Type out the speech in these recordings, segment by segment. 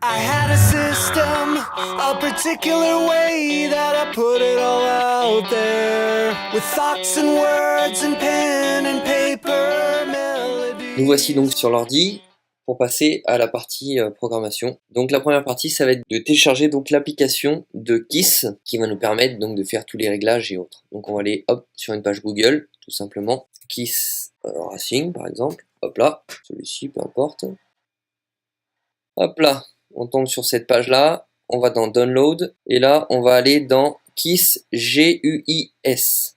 I had a system, a particular way that I put it all out there, with thoughts and words and pen and paper melody. Nous voici donc sur l'ordi pour passer à la partie programmation. Donc la première partie, ça va être de télécharger donc l'application de KISS qui va nous permettre donc de faire tous les réglages et autres. Donc on va aller hop sur une page Google, tout simplement, KISS Racing par exemple. Hop là, celui-ci, peu importe. Hop là, on tombe sur cette page-là, on va dans Download, et là, on va aller dans KISS GUIS.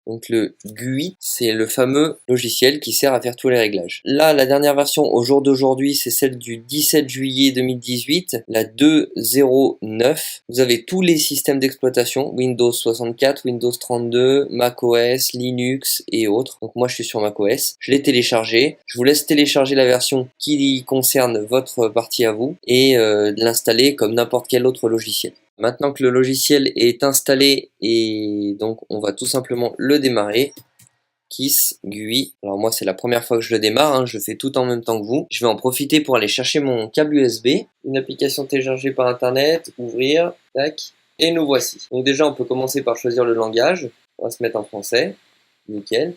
Donc le GUI, c'est le fameux logiciel qui sert à faire tous les réglages. Là, la dernière version au jour d'aujourd'hui, c'est celle du 17 juillet 2018, la 2.09. Vous avez tous les systèmes d'exploitation, Windows 64, Windows 32, macOS, Linux et autres. Donc moi, je suis sur macOS. Je l'ai téléchargé. Je vous laisse télécharger la version qui concerne votre partie à vous et l'installer comme n'importe quel autre logiciel. Maintenant que le logiciel est installé et donc on va tout simplement le démarrer. KISS GUI. Alors moi c'est la première fois que je le démarre, hein, je fais tout en même temps que vous. Je vais en profiter pour aller chercher mon câble USB. Une application téléchargée par internet, ouvrir, tac, et nous voici. Donc déjà on peut commencer par choisir le langage. On va se mettre en français, nickel.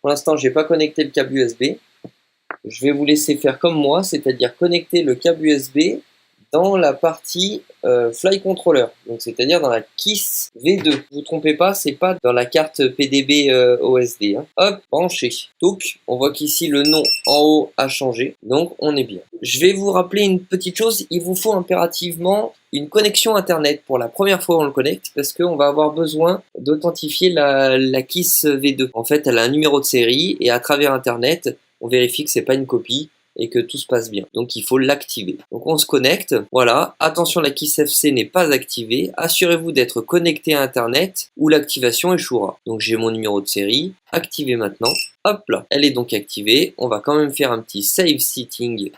Pour l'instant j'ai pas connecté le câble USB. Je vais vous laisser faire comme moi, c'est-à-dire connecter le câble USB dans la partie Fly Controller, donc c'est-à-dire dans la KISS V2. Vous trompez pas, c'est pas dans la carte PDB OSD. Hein. Hop, branché. Donc, on voit qu'ici le nom en haut a changé, donc on est bien. Je vais vous rappeler une petite chose, il vous faut impérativement une connexion internet pour la première fois on le connecte, parce qu'on va avoir besoin d'authentifier la KISS V2. En fait, elle a un numéro de série et à travers internet, on vérifie que c'est pas une copie et que tout se passe bien. Donc il faut l'activer. Donc on se connecte, voilà. Attention, la KISS FC n'est pas activée. Assurez-vous d'être connecté à internet ou l'activation échouera. Donc j'ai mon numéro de série, activé maintenant. Hop là, elle est donc activée. On va quand même faire un petit save setting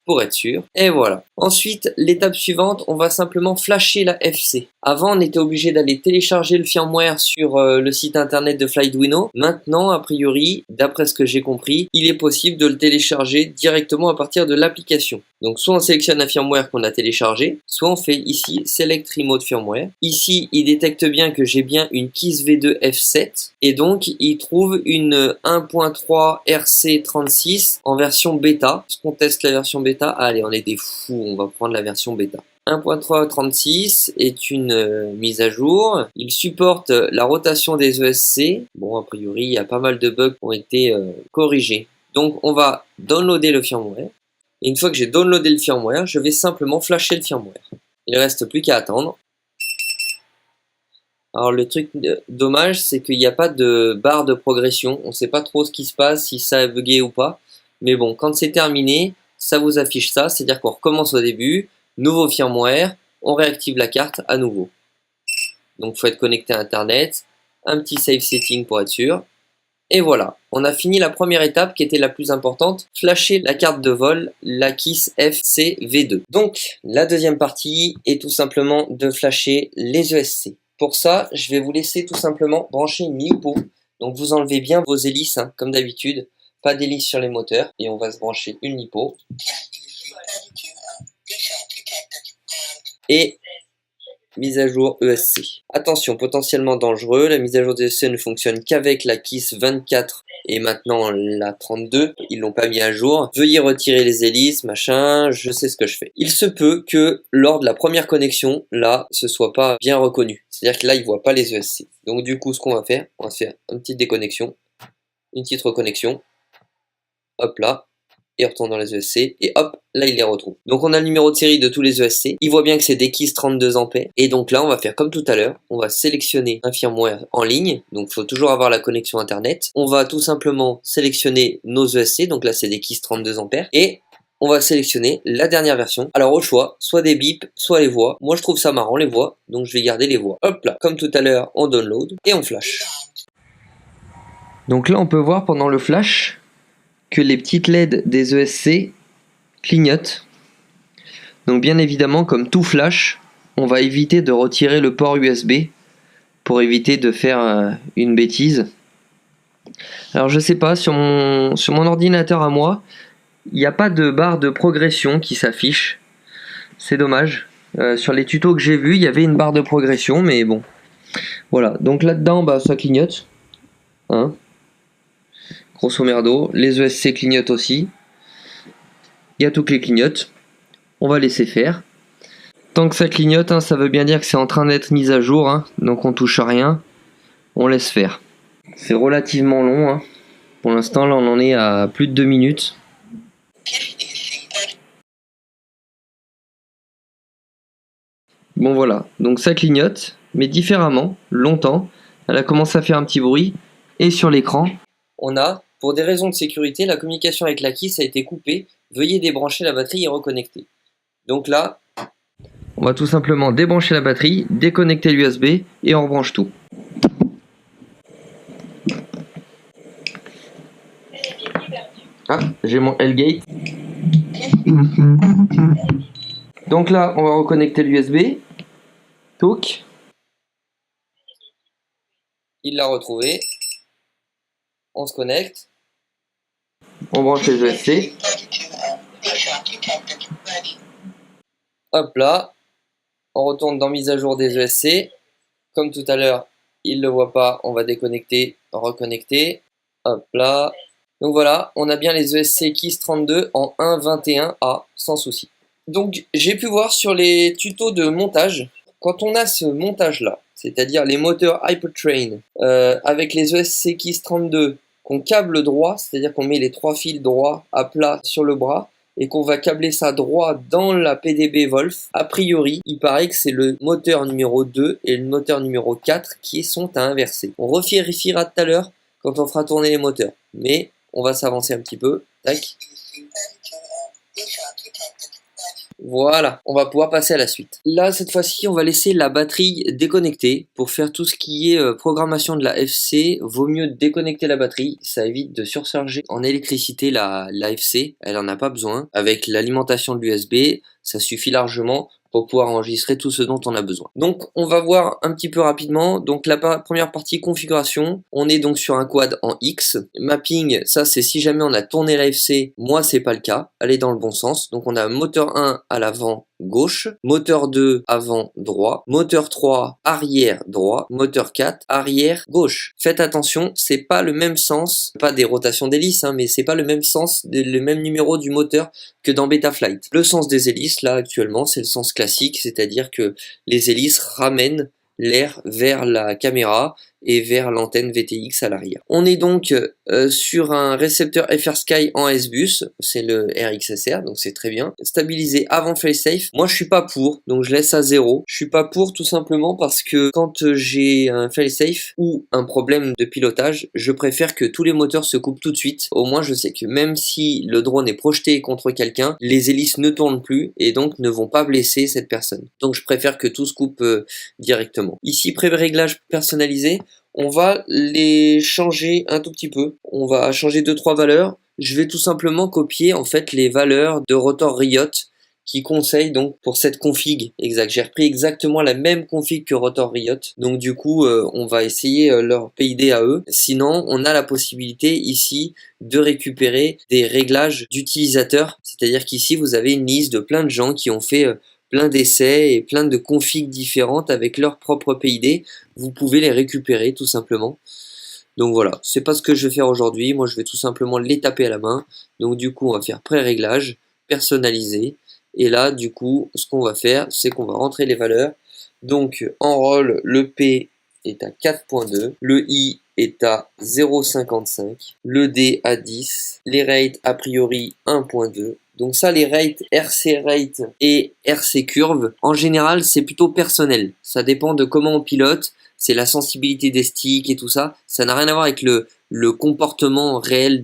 pour être sûr. Et voilà. Ensuite, l'étape suivante, on va simplement flasher la FC. Avant, on était obligé d'aller télécharger le firmware sur le site internet de Flyduino. Maintenant, a priori, d'après ce que j'ai compris, il est possible de le télécharger directement à partir de l'application. Donc, soit on sélectionne un firmware qu'on a téléchargé, soit on fait ici Select Remote Firmware. Ici, il détecte bien que j'ai bien une KISS V2 F7 et donc il trouve une 1.3 RC36 en version bêta. Est-ce qu'on teste la version bêta? Allez, on est des fous, on va prendre la version bêta. 1.3.36 est une mise à jour. Il supporte la rotation des ESC. Bon, a priori, il y a pas mal de bugs qui ont été corrigés. Donc, on va downloader le firmware. Et une fois que j'ai downloadé le firmware, je vais simplement flasher le firmware. Il ne reste plus qu'à attendre. Alors, le truc dommage, c'est qu'il n'y a pas de barre de progression. On ne sait pas trop ce qui se passe, si ça a bugué ou pas. Mais bon, quand c'est terminé, ça vous affiche ça. C'est-à-dire qu'on recommence au début. Nouveau firmware, on réactive la carte à nouveau. Donc il faut être connecté à internet, un petit save setting pour être sûr. Et voilà, on a fini la première étape qui était la plus importante, flasher la carte de vol, la KISS FC V2. Donc la deuxième partie est tout simplement de flasher les ESC. Pour ça, je vais vous laisser tout simplement brancher une LiPo. Donc vous enlevez bien vos hélices, hein, comme d'habitude, pas d'hélices sur les moteurs. Et on va se brancher une LiPo. Et mise à jour ESC. Attention, potentiellement dangereux, la mise à jour d'ESC ne fonctionne qu'avec la KISS 24 et maintenant la 32. Ils l'ont pas mis à jour. Veuillez retirer les hélices, machin, je sais ce que je fais. Il se peut que lors de la première connexion, là, ce soit pas bien reconnu. C'est-à-dire que là, il voit pas les ESC. Donc du coup, ce qu'on va faire, on va faire une petite déconnexion, une petite reconnexion. Hop là. Et retourne dans les ESC, et hop, là il les retrouve. Donc on a le numéro de série de tous les ESC, il voit bien que c'est des KISS 32 ampères, et donc là on va faire comme tout à l'heure, on va sélectionner un firmware en ligne, donc il faut toujours avoir la connexion internet, on va tout simplement sélectionner nos ESC, donc là c'est des KISS 32 ampères, et on va sélectionner la dernière version. Alors au choix, soit des bips, soit les voix. Moi je trouve ça marrant les voix, donc je vais garder les voix. Hop là, comme tout à l'heure, on download, et on flash. Donc là on peut voir pendant le flash que les petites LED des ESC clignotent. Donc bien évidemment, comme tout flash, on va éviter de retirer le port USB pour éviter de faire une bêtise. Alors je sais pas, sur mon ordinateur à moi, il n'y a pas de barre de progression qui s'affiche. C'est dommage. Sur les tutos que j'ai vus, il y avait une barre de progression, mais bon. Voilà, donc là-dedans, bah, ça clignote. Hein, grosso merdo. Les ESC clignotent aussi. Il y a tout qui clignote. On va laisser faire. Tant que ça clignote, hein, ça veut bien dire que c'est en train d'être mis à jour. Hein, donc on touche à rien. On laisse faire. C'est relativement long. Hein. Pour l'instant, là, on en est à plus de 2 minutes. Bon voilà, donc ça clignote, mais différemment, longtemps. Elle a commencé à faire un petit bruit. Et sur l'écran, on a, pour des raisons de sécurité, la communication avec la KISS a été coupée. Veuillez débrancher la batterie et reconnecter. Donc là, on va tout simplement débrancher la batterie, déconnecter l'USB et on rebranche tout. Ah, j'ai mon L-gate. Donc là, on va reconnecter l'USB. Touk. Il l'a retrouvé. On se connecte. On branche les ESC. Hop là. On retourne dans mise à jour des ESC. Comme tout à l'heure, il ne le voit pas. On va déconnecter, reconnecter. Hop là. Donc voilà, on a bien les ESC KISS 32 en 1.21a sans souci. Donc j'ai pu voir sur les tutos de montage, quand on a ce montage-là, c'est-à-dire les moteurs Hypertrain avec les ESC KISS 32 qu'on câble droit, c'est-à-dire qu'on met les 3 fils droits à plat sur le bras et qu'on va câbler ça droit dans la PDB Wolf, a priori, il paraît que c'est le moteur numéro 2 et le moteur numéro 4 qui sont à inverser. On revérifiera tout à l'heure quand on fera tourner les moteurs, mais on va s'avancer un petit peu. Tac. Voilà, on va pouvoir passer à la suite. Là, cette fois-ci, on va laisser la batterie déconnectée. Pour faire tout ce qui est programmation de la FC, vaut mieux déconnecter la batterie. Ça évite de surcharger en électricité la FC. Elle en a pas besoin. Avec l'alimentation de l'USB, ça suffit largement pour pouvoir enregistrer tout ce dont on a besoin. Donc on va voir un petit peu rapidement. Donc la première partie configuration, on est donc sur un quad en X. Mapping, ça c'est si jamais on a tourné la FC, moi c'est pas le cas, elle est dans le bon sens. Donc on a moteur 1 à l'avant gauche, moteur 2 avant droit, moteur 3 arrière droit, moteur 4 arrière gauche. Faites attention, c'est pas le même sens, pas des rotations d'hélices, hein, mais c'est pas le même sens, le même numéro du moteur que dans Betaflight. Le sens des hélices, là actuellement, c'est le sens classique, c'est-à-dire que les hélices ramènent l'air vers la caméra et vers l'antenne VTX à l'arrière. On est donc sur un récepteur FrSky en S-Bus, c'est le RXSR, donc c'est très bien. Stabilisé avant FaceSafe, moi je suis pas pour, donc je laisse à 0. Je suis pas pour tout simplement parce que quand j'ai un FaceSafe ou un problème de pilotage, je préfère que tous les moteurs se coupent tout de suite. Au moins je sais que même si le drone est projeté contre quelqu'un, les hélices ne tournent plus et donc ne vont pas blesser cette personne. Donc je préfère que tout se coupe directement. Ici, pré-réglage personnalisé. On va les changer un tout petit peu. On va changer 2-3 valeurs. Je vais tout simplement copier en fait les valeurs de Rotor Riot qui conseille donc pour cette config exact. J'ai repris exactement la même config que Rotor Riot. Donc du coup, on va essayer leur PID à eux. Sinon, on a la possibilité ici de récupérer des réglages d'utilisateurs. C'est-à-dire qu'ici, vous avez une liste de plein de gens qui ont fait plein d'essais et plein de configs différentes avec leur propre PID. Vous pouvez les récupérer tout simplement. Donc voilà, c'est pas ce que je vais faire aujourd'hui. Moi, je vais tout simplement les taper à la main. Donc du coup, on va faire pré-réglage, personnalisé. Et là, du coup, ce qu'on va faire, c'est qu'on va rentrer les valeurs. Donc en rôle, le P est à 4.2, le I est à 0.55, le D à 10, les rates a priori 1.2. Donc ça, les rates, RC rate et RC curve, en général, c'est plutôt personnel. Ça dépend de comment on pilote, c'est la sensibilité des sticks et tout ça. Ça n'a rien à voir avec le comportement réel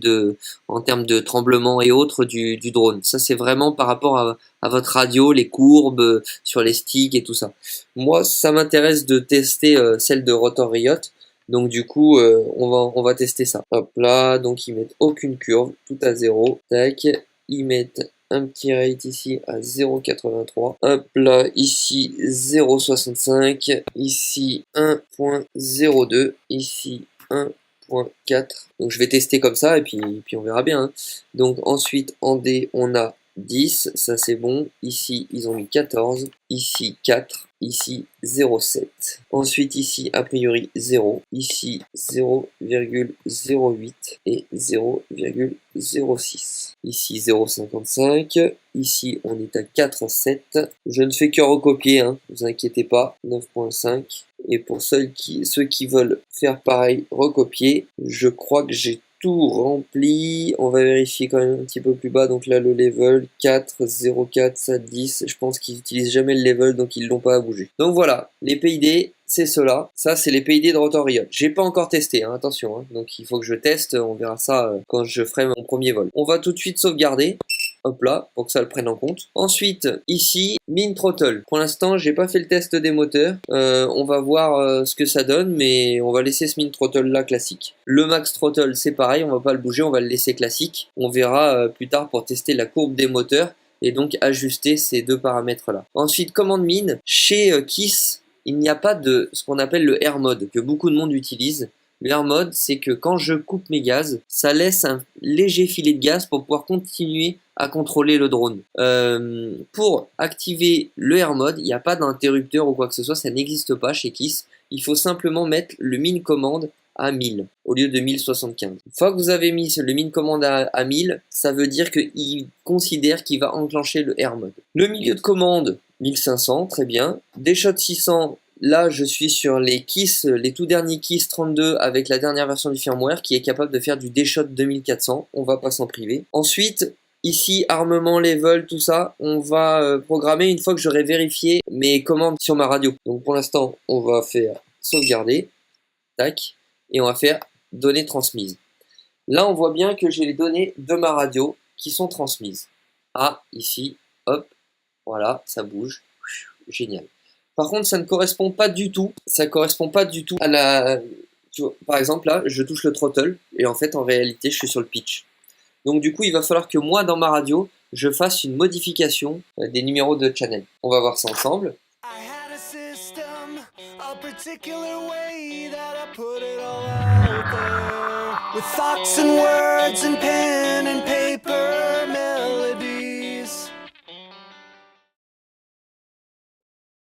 en termes de tremblement et autres du drone. Ça, c'est vraiment par rapport à votre radio, les courbes sur les sticks et tout ça. Moi, ça m'intéresse de tester celle de Rotor Riot. Donc du coup, on va tester ça. Hop là, donc ils mettent aucune curve, tout à 0. Tac. Ils mettent un petit rate ici à 0.83. Hop là, ici 0.65. Ici 1.02. Ici 1.4. Donc je vais tester comme ça et puis on verra bien. Hein. Donc ensuite en D, on a 10, ça c'est bon. Ici, ils ont mis 14. Ici, 4. Ici, 0,7. Ensuite, ici, a priori, 0. Ici, 0,08 et 0,06. Ici, 0,55. Ici, on est à 4,7. Je ne fais que recopier, hein, ne vous inquiétez pas. 9,5. Et pour ceux qui veulent faire pareil, recopier, je crois que j'ai tout rempli. On va vérifier quand même un petit peu plus bas. Donc là, le level 4, 0,4, ça 10. Je pense qu'ils n'utilisent jamais le level, donc ils l'ont pas à bouger. Donc voilà, les PID, c'est cela. Ça, c'est les PID de Rotor Riot. J'ai pas encore testé, hein, attention. Hein. Donc il faut que je teste. On verra ça quand je ferai mon premier vol. On va tout de suite sauvegarder. Hop là, pour que ça le prenne en compte. Ensuite, ici, Min Throttle. Pour l'instant, j'ai pas fait le test des moteurs. On va voir ce que ça donne, mais on va laisser ce Min Throttle là classique. Le Max Throttle, c'est pareil, on va pas le bouger, on va le laisser classique. On verra plus tard pour tester la courbe des moteurs et donc ajuster ces deux paramètres là. Ensuite, commande Min. Chez Kiss, il n'y a pas de ce qu'on appelle le Air Mode, que beaucoup de monde utilise. Le Air Mode, c'est que quand je coupe mes gaz, ça laisse un léger filet de gaz pour pouvoir continuer à contrôler le drone. Pour activer le Air Mode, il n'y a pas d'interrupteur ou quoi que ce soit, ça n'existe pas chez Kiss. Il faut simplement mettre le min commande à 1000 au lieu de 1075. Une fois que vous avez mis le min commande à 1000, ça veut dire qu'il considère qu'il va enclencher le Air Mode. Le milieu de commande, 1500, très bien. Des shots 600. Là, je suis sur les Kiss, les tout derniers Kiss 32 avec la dernière version du firmware qui est capable de faire du D-Shot 2400. On va pas s'en priver. Ensuite, ici, armement, level, tout ça, on va programmer une fois que j'aurai vérifié mes commandes sur ma radio. Donc pour l'instant, on va faire sauvegarder. Tac. Et on va faire données transmises. Là, on voit bien que j'ai les données de ma radio qui sont transmises. Ah, ici, hop, voilà, ça bouge. Génial. Par contre, ça ne correspond pas du tout. Ça correspond pas du tout à la. Tu vois, par exemple, là, je touche le throttle et en fait, en réalité, je suis sur le pitch. Donc, du coup, il va falloir que moi, dans ma radio, je fasse une modification des numéros de channel. On va voir ça ensemble. I had a system, a particular way that I put it all out there. With thoughts and words and pen and paper.